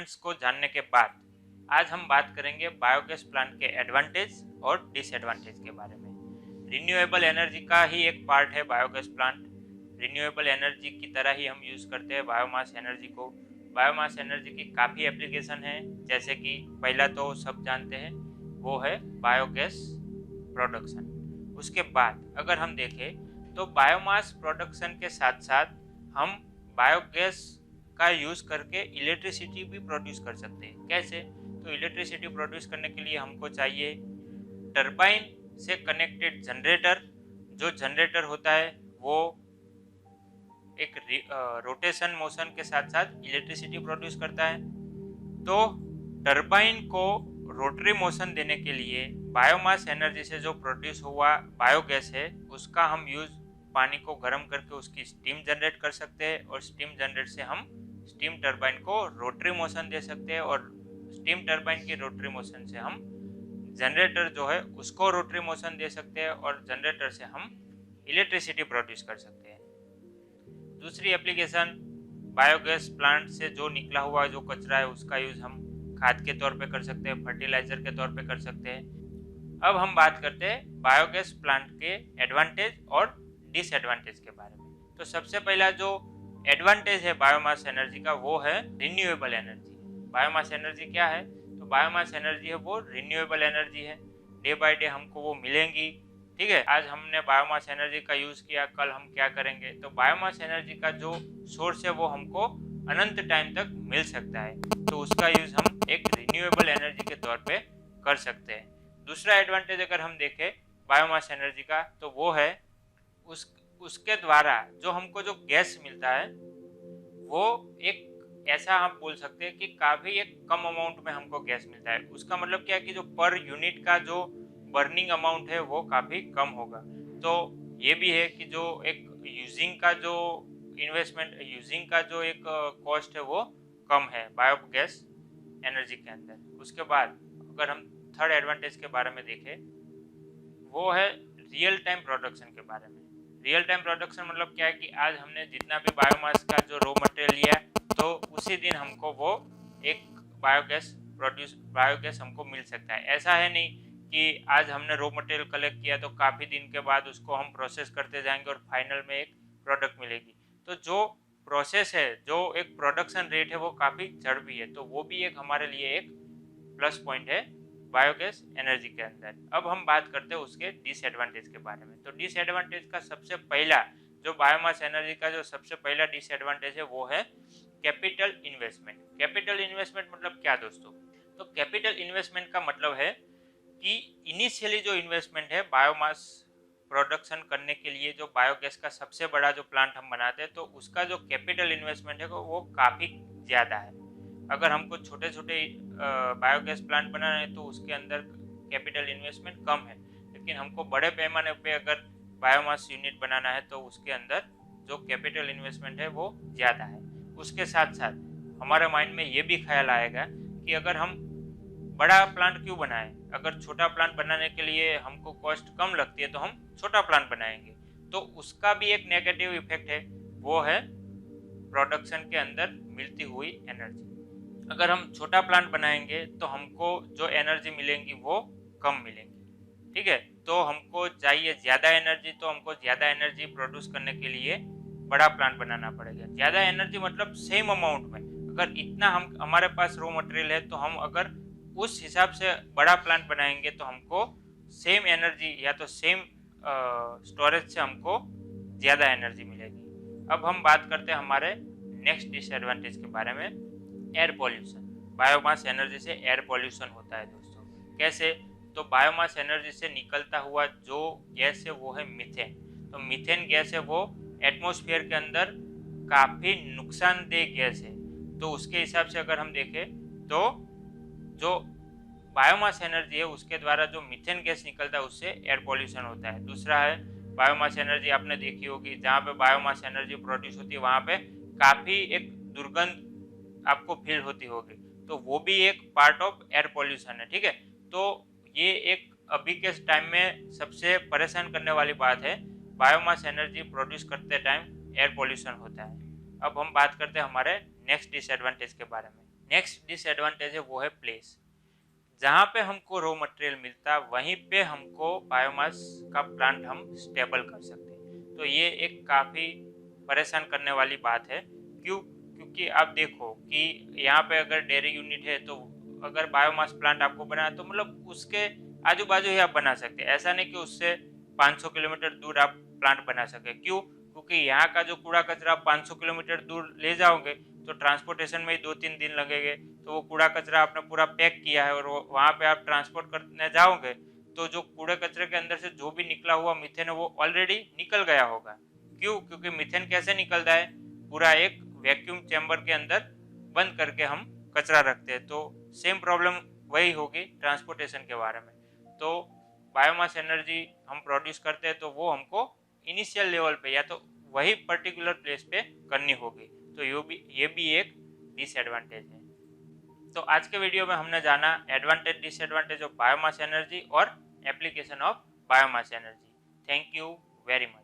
Points को जानने के बाद आज हम बात करेंगे बायोगैस प्लांट के एडवांटेज और डिसएडवांटेज के बारे में। रिन्यूएबल एनर्जी का ही एक पार्ट है बायोगैस प्लांट। रिन्यूएबल एनर्जी की तरह ही हम यूज़ करते हैं बायोमास एनर्जी को। बायोमास एनर्जी की काफ़ी एप्लीकेशन है, जैसे कि पहला तो सब जानते हैं वो है बायोगैस प्रोडक्शन। उसके बाद अगर हम देखें तो बायोमास प्रोडक्शन के साथ साथ हम बायोगैस का यूज़ करके इलेक्ट्रिसिटी भी प्रोड्यूस कर सकते हैं। कैसे? तो इलेक्ट्रिसिटी प्रोड्यूस करने के लिए हमको चाहिए टरबाइन से कनेक्टेड जनरेटर। जो जनरेटर होता है वो एक रोटेशन मोशन के साथ साथ इलेक्ट्रिसिटी प्रोड्यूस करता है। तो टरबाइन को रोटरी मोशन देने के लिए बायोमास एनर्जी से जो प्रोड्यूस हुआ बायोगैस है उसका हम यूज पानी को गर्म करके उसकी स्टीम जनरेट कर सकते हैं, और स्टीम जनरेट से हम स्टीम टरबाइन को रोटरी मोशन दे सकते हैं, और स्टीम टरबाइन की रोटरी मोशन से हम जनरेटर जो है उसको रोटरी मोशन दे सकते हैं, और जनरेटर से हम इलेक्ट्रिसिटी प्रोड्यूस कर सकते हैं। दूसरी एप्लीकेशन, बायोगैस प्लांट से जो निकला हुआ जो कचरा है उसका यूज हम खाद के तौर पे कर सकते हैं, फर्टिलाइजर के तौर पे कर सकते हैं। अब हम बात करते हैं बायोगैस प्लांट के एडवांटेज और डिसएडवांटेज के बारे में। तो सबसे पहला जो एडवांटेज है बायोमास एनर्जी का वो है रिन्यूएबल एनर्जी। बायोमास एनर्जी क्या है? तो बायोमास एनर्जी है वो रिन्यूएबल एनर्जी है। डे बाय डे हमको वो मिलेंगी। ठीक है, आज हमने बायोमास एनर्जी का यूज़ किया, कल हम क्या करेंगे? तो बायोमास एनर्जी का जो सोर्स है वो हमको अनंत टाइम तक मिल सकता है, तो उसका यूज़ हम एक रिन्यूएबल एनर्जी के तौर पे कर सकते हैं। दूसरा एडवांटेज अगर हम देखें बायोमास एनर्जी का तो वो है उसके द्वारा जो हमको जो गैस मिलता है वो एक ऐसा हम बोल सकते हैं कि काफ़ी एक कम अमाउंट में हमको गैस मिलता है। उसका मतलब क्या है कि जो पर यूनिट का जो बर्निंग अमाउंट है वो काफ़ी कम होगा। तो ये भी है कि जो एक यूजिंग का जो एक कॉस्ट है वो कम है बायोगैस एनर्जी के अंदर। उसके बाद अगर हम थर्ड एडवांटेज के बारे में देखें वो है रियल टाइम प्रोडक्शन के बारे में। रियल टाइम प्रोडक्शन मतलब क्या है कि आज हमने जितना भी बायोमास का जो रॉ मटेरियल लिया तो उसी दिन हमको वो एक बायोगैस हमको मिल सकता है। ऐसा है नहीं कि आज हमने रॉ मटेरियल कलेक्ट किया तो काफ़ी दिन के बाद उसको हम प्रोसेस करते जाएंगे और फाइनल में एक प्रोडक्ट मिलेगी। तो जो प्रोसेस है, जो एक प्रोडक्शन रेट है वो काफ़ी झड़पी है, तो वो भी एक हमारे लिए एक प्लस पॉइंट है बायोगैस एनर्जी के अंदर। अब हम बात करते हैं उसके डिसएडवांटेज के बारे में। तो डिसएडवांटेज का सबसे पहला जो बायोमास एनर्जी का जो सबसे पहला डिसएडवांटेज है वो है कैपिटल इन्वेस्टमेंट। कैपिटल इन्वेस्टमेंट मतलब क्या दोस्तों? तो कैपिटल इन्वेस्टमेंट का मतलब है कि इनिशियली जो इन्वेस्टमेंट है बायोमास प्रोडक्शन करने के लिए, जो बायोगैस का सबसे बड़ा जो प्लांट हम बनाते हैं तो उसका जो कैपिटल इन्वेस्टमेंट है वो काफ़ी ज़्यादा है। अगर हमको छोटे छोटे बायोगैस प्लांट बनाना है तो उसके अंदर कैपिटल इन्वेस्टमेंट कम है, लेकिन हमको बड़े पैमाने पे अगर बायोमास यूनिट बनाना है तो उसके अंदर जो कैपिटल इन्वेस्टमेंट है वो ज़्यादा है। उसके साथ साथ हमारे माइंड में ये भी ख्याल आएगा कि अगर हम बड़ा प्लांट क्यों बनाएं? अगर छोटा प्लांट बनाने के लिए हमको कॉस्ट कम लगती है तो हम छोटा प्लांट बनाएंगे। तो उसका भी एक नेगेटिव इफेक्ट है, वो है प्रोडक्शन के अंदर मिलती हुई एनर्जी। अगर हम छोटा प्लांट बनाएंगे तो हमको जो एनर्जी मिलेंगी वो कम मिलेंगी। ठीक है, तो हमको चाहिए ज़्यादा एनर्जी, तो हमको ज़्यादा एनर्जी प्रोड्यूस करने के लिए बड़ा प्लांट बनाना पड़ेगा। ज़्यादा एनर्जी मतलब सेम अमाउंट में। अगर इतना हमारे पास रॉ मटेरियल है तो हम अगर उस हिसाब से बड़ा प्लांट बनाएंगे तो हमको सेम एनर्जी या तो सेम स्टोरेज से हमको ज़्यादा एनर्जी मिलेगी। अब हम बात करते हैं हमारे नेक्स्ट डिसएडवांटेज के बारे में, एयर पॉल्यूशन। बायोमास एनर्जी से एयर पॉल्यूशन होता है दोस्तों। कैसे? तो बायोमास एनर्जी से निकलता हुआ जो गैस है वो है मीथेन। तो मीथेन गैस है वो एटमॉस्फेयर के अंदर काफ़ी नुकसानदेह गैस है। तो उसके हिसाब से अगर हम देखें तो जो बायोमास एनर्जी है उसके द्वारा जो मीथेन गैस निकलता है उससे एयर पॉल्यूशन होता है। दूसरा है बायोमास एनर्जी, आपने देखी होगी जहाँ पे बायोमास एनर्जी प्रोड्यूस होती है वहाँ पे काफ़ी एक दुर्गंध आपको फील होती होगी, तो वो भी एक पार्ट ऑफ एयर पॉल्यूशन है। ठीक है, तो ये एक अभी के टाइम में सबसे परेशान करने वाली बात है, बायोमास एनर्जी प्रोड्यूस करते टाइम एयर पॉल्यूशन होता है। अब हम बात करते हैं हमारे नेक्स्ट डिसएडवांटेज के बारे में। नेक्स्ट डिसएडवांटेज है वो है प्लेस। जहाँ पे हमको रॉ मटेरियल मिलता वहीं पे हमको बायोमास का प्लांट हम स्टेबल कर सकते हैं। तो ये एक काफ़ी परेशान करने वाली बात है। क्यों? क्योंकि आप देखो कि यहाँ पे अगर डेयरी यूनिट है तो अगर बायोमास प्लांट आपको बनाना तो मतलब उसके आजू बाजू ही आप बना सकते हैं। ऐसा नहीं कि उससे 500 किलोमीटर दूर आप प्लांट बना सके। क्यों? क्योंकि यहाँ का जो कूड़ा कचरा आप 500 किलोमीटर दूर ले जाओगे तो ट्रांसपोर्टेशन में ही 2-3 दिन लगेंगे। तो वो कूड़ा कचरा आपने पूरा पैक किया है और वहाँ पे आप ट्रांसपोर्ट करने जाओगे तो जो कूड़े कचरे के अंदर से जो भी निकला हुआ मीथेन है वो ऑलरेडी निकल गया होगा। क्यों? क्योंकि मीथेन कैसे निकलता है? पूरा एक वैक्यूम चैम्बर के अंदर बंद करके हम कचरा रखते हैं। तो सेम प्रॉब्लम वही होगी ट्रांसपोर्टेशन के बारे में। तो बायोमास एनर्जी हम प्रोड्यूस करते हैं तो वो हमको इनिशियल लेवल पे या तो वही पर्टिकुलर प्लेस पे करनी होगी। तो ये भी एक डिसएडवांटेज है। तो आज के वीडियो में हमने जाना advantage disadvantage of biomass energy और application of biomass energy. Thank you very much.